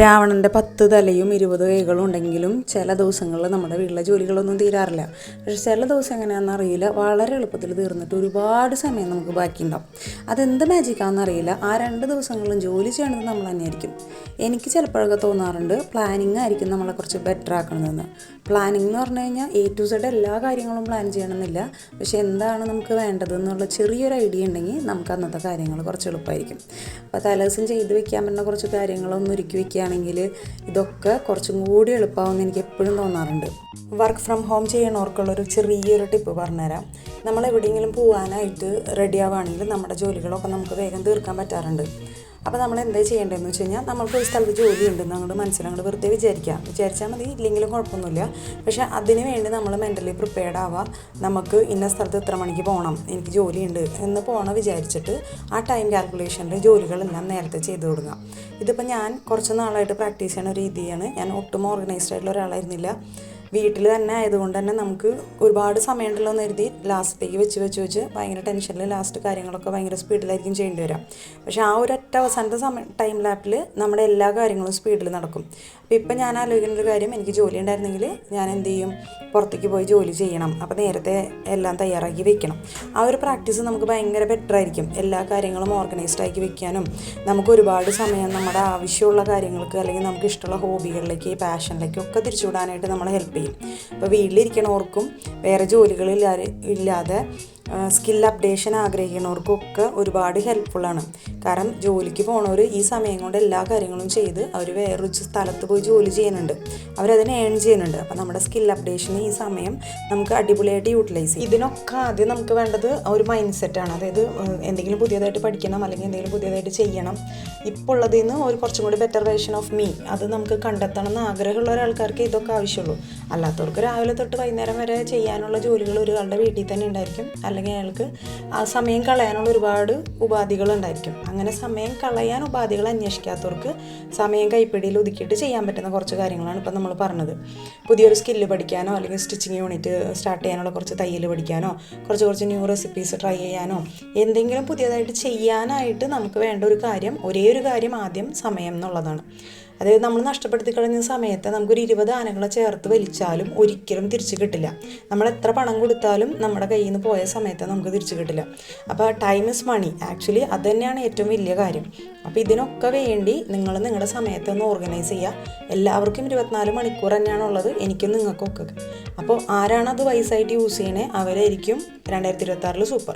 രാവണൻ്റെ 10 തലയും 20 കൈകളും ഉണ്ടെങ്കിലും ചില ദിവസങ്ങളിൽ നമ്മുടെ വീട്ടിലെ ജോലികളൊന്നും തീരാറില്ല. പക്ഷേ ചില ദിവസം എങ്ങനെയാണെന്ന് അറിയില്ല, വളരെ എളുപ്പത്തിൽ തീർന്നിട്ട് ഒരുപാട് സമയം നമുക്ക് ബാക്കിയുണ്ടാവും. അതെന്ത് മാജിക്കാണെന്ന് അറിയില്ല. ആ 2 ദിവസങ്ങളിലും ജോലി ചെയ്യണത് നമ്മൾ തന്നെയായിരിക്കും. എനിക്ക് ചിലപ്പോഴൊക്കെ തോന്നാറുണ്ട് പ്ലാനിങ് ആയിരിക്കും നമ്മളെ കുറച്ച് ബെറ്റർ ആക്കണമെന്ന്. പ്ലാനിങ് എന്ന് പറഞ്ഞു കഴിഞ്ഞാൽ A to Z എല്ലാ കാര്യങ്ങളും പ്ലാൻ ചെയ്യണമെന്നില്ല. പക്ഷേ എന്താണ് നമുക്ക് വേണ്ടതെന്നുള്ള ചെറിയൊരു ഐഡിയ ഉണ്ടെങ്കിൽ നമുക്ക് അന്നത്തെ കാര്യങ്ങൾ കുറച്ച് എളുപ്പമായിരിക്കും. അപ്പോൾ തലേദിവസം ചെയ്ത് വെക്കാൻ പറ്റുന്ന കുറച്ച് കാര്യങ്ങളൊന്നും ഒരുക്കി വെക്കുകയാണെങ്കിൽ ഇതൊക്കെ കുറച്ചും കൂടി എളുപ്പമാകുമെന്ന് എനിക്ക് എപ്പോഴും തോന്നാറുണ്ട്. വർക്ക് ഫ്രം ഹോം ചെയ്യണവർക്കുള്ളൊരു ചെറിയൊരു ടിപ്പ് പറഞ്ഞുതരാം. നമ്മൾ എവിടെയെങ്കിലും പോകാനായിട്ട് റെഡി ആവുകയാണെങ്കിൽ നമ്മുടെ ജോലികളൊക്കെ നമുക്ക് വേഗം തീർക്കാൻ പറ്റാറുണ്ട്. അപ്പോൾ നമ്മൾ എന്താ ചെയ്യേണ്ടതെന്ന് വെച്ച് കഴിഞ്ഞാൽ നമ്മൾക്ക് ഒരു സ്ഥലത്ത് ജോലി ഉണ്ടെന്ന് അങ്ങോട്ട് മനസ്സിലങ്ങോട്ട് വെറുതെ വിചാരിച്ചാൽ മതി, ഇല്ലെങ്കിലും കുഴപ്പമൊന്നുമില്ല. പക്ഷേ അതിന് വേണ്ടി നമ്മൾ മെൻ്റലി പ്രിപ്പയർഡ് ആവുക. നമുക്ക് ഇന്ന സ്ഥലത്ത് ഇത്ര മണിക്ക് പോകണം, എനിക്ക് ജോലിയുണ്ട് എന്ന് വിചാരിച്ചിട്ട് ആ ടൈം കാൽക്കുലേഷനിൽ ജോലികളെല്ലാം നേരത്തെ ചെയ്ത് തുടങ്ങുക. ഇതിപ്പോൾ ഞാൻ കുറച്ച് നാളായിട്ട് പ്രാക്ടീസ് ചെയ്യുന്ന ഒരു രീതിയാണ്. ഞാൻ ഒട്ടും ഓർഗനൈസ്ഡ് ആയിട്ടുള്ള ഒരാളായിരുന്നില്ല. വീട്ടിൽ തന്നെ ആയതുകൊണ്ട് തന്നെ നമുക്ക് ഒരുപാട് സമയമുണ്ടല്ലോ എന്ന് കരുതി ലാസ്റ്റത്തേക്ക് വെച്ച് ഭയങ്കര ടെൻഷനിൽ ലാസ്റ്റ് കാര്യങ്ങളൊക്കെ ഭയങ്കര സ്പീഡിലായിരിക്കും ചെയ്യേണ്ടി വരാം. പക്ഷേ ആ ഒരൊറ്റ അവസാനത്തെ ടൈം ലാപ്പിൽ നമ്മുടെ എല്ലാ കാര്യങ്ങളും സ്പീഡിൽ നടക്കും. അപ്പോൾ ഇപ്പം ഞാൻ ആലോചിക്കുന്ന ഒരു കാര്യം, എനിക്ക് ജോലി ഉണ്ടായിരുന്നെങ്കിൽ ഞാൻ എന്ത് ചെയ്യും, പുറത്തേക്ക് പോയി ജോലി ചെയ്യണം. അപ്പോൾ നേരത്തെ എല്ലാം തയ്യാറാക്കി വെക്കണം. ആ ഒരു പ്രാക്ടീസ് നമുക്ക് ഭയങ്കര ബെറ്റർ ആയിരിക്കും. എല്ലാ കാര്യങ്ങളും ഓർഗനൈസ്ഡ് ആക്കി വെക്കാനും നമുക്ക് ഒരുപാട് സമയം നമ്മുടെ ആവശ്യമുള്ള കാര്യങ്ങൾക്ക് അല്ലെങ്കിൽ നമുക്ക് ഇഷ്ടമുള്ള ഹോബികളിലേക്ക് പാഷനിലേക്കൊക്കെ തിരിച്ചുവിടാനായിട്ട് നമ്മളെ ഹെൽപ്പ് ചെയ്യും. ഇപ്പോൾ വീട്ടിലിരിക്കണവർക്കും വേറെ ജോലികളില്ലാതെ സ്കിൽ അപ്ഡേഷൻ ആഗ്രഹിക്കുന്നവർക്കൊക്കെ ഒരുപാട് ഹെൽപ്ഫുള്ളാണ്. കാരണം ജോലിക്ക് പോണവർ ഈ സമയം കൊണ്ട് എല്ലാ കാര്യങ്ങളും ചെയ്ത് അവർ വേറൊരു സ്ഥലത്ത് പോയി ജോലി ചെയ്യുന്നുണ്ട്, അവരതിനെ ഏൺ ചെയ്യുന്നുണ്ട്. അപ്പോൾ നമ്മുടെ സ്കിൽ അപ്ഡേഷന് ഈ സമയം നമുക്ക് അടിപൊളിയായിട്ട് യൂട്ടിലൈസ് ചെയ്യും. ഇതിനൊക്കെ ആദ്യം നമുക്ക് വേണ്ടത് ഒരു മൈൻഡ് സെറ്റാണ്. അതായത് എന്തെങ്കിലും പുതിയതായിട്ട് പഠിക്കണം അല്ലെങ്കിൽ എന്തെങ്കിലും പുതിയതായിട്ട് ചെയ്യണം, ഇപ്പോൾ ഉള്ളതിൽ നിന്ന് ഒരു കുറച്ചും കൂടി ബെറ്റർ വേർഷൻ ഓഫ് മീ അത് നമുക്ക് കണ്ടെത്തണം എന്ന് ആഗ്രഹമുള്ള ഒരാൾക്കാർക്ക് ഇതൊക്കെ ആവശ്യമുള്ളൂ. അല്ലാത്തവർക്ക് രാവിലെ തൊട്ട് വൈകുന്നേരം വരെ ചെയ്യാനുള്ള ജോലികൾ ഒരാളുടെ വീട്ടിൽ തന്നെ ഉണ്ടായിരിക്കും. അല്ലെങ്കിൽ അയാൾക്ക് ആ സമയം കളയാനുള്ള ഒരുപാട് ഉപാധികളുണ്ടായിരിക്കും. അങ്ങനെ സമയം കളയാൻ ഉപാധികൾ അന്വേഷിക്കാത്തവർക്ക് സമയം കൈപ്പിടിയിൽ ഒതുക്കിയിട്ട് ചെയ്യാൻ പറ്റുന്ന കുറച്ച് കാര്യങ്ങളാണ് ഇപ്പം നമ്മൾ പറഞ്ഞത്. പുതിയൊരു സ്കില്ല് പഠിക്കാനോ അല്ലെങ്കിൽ സ്റ്റിച്ചിങ് യൂണിറ്റ് സ്റ്റാർട്ട് ചെയ്യാനുള്ള കുറച്ച് തയ്യൽ പഠിക്കാനോ കുറച്ച് ന്യൂ റെസിപ്പീസ് ട്രൈ ചെയ്യാനോ എന്തെങ്കിലും പുതിയതായിട്ട് ചെയ്യാനായിട്ട് നമുക്ക് വേണ്ട ഒരേ ഒരു കാര്യം ആദ്യം സമയം എന്നുള്ളതാണ്. അതായത് നമ്മൾ നഷ്ടപ്പെടുത്തി കളഞ്ഞ സമയത്ത് നമുക്കൊരു 20 ആനകളെ ചേർത്ത് വലിച്ചാലും ഒരിക്കലും തിരിച്ച് കിട്ടില്ല. നമ്മൾ എത്ര പണം കൊടുത്താലും നമ്മുടെ കയ്യിൽ നിന്ന് പോയ സമയത്ത് നമുക്ക് തിരിച്ച് കിട്ടില്ല. അപ്പോൾ ടൈം ഇസ് മണി, ആക്ച്വലി അത് തന്നെയാണ് ഏറ്റവും വലിയ കാര്യം. അപ്പോൾ ഇതിനൊക്കെ വേണ്ടി നിങ്ങൾ നിങ്ങളുടെ സമയത്ത് ഒന്ന് ഓർഗനൈസ് ചെയ്യുക. എല്ലാവർക്കും 24 മണിക്കൂർ തന്നെയാണുള്ളത്, എനിക്കും നിങ്ങൾക്കൊക്കെ. അപ്പോൾ ആരാണത് വൈസായിട്ട് യൂസ് ചെയ്യണേ അവരായിരിക്കും 2026 സൂപ്പർ.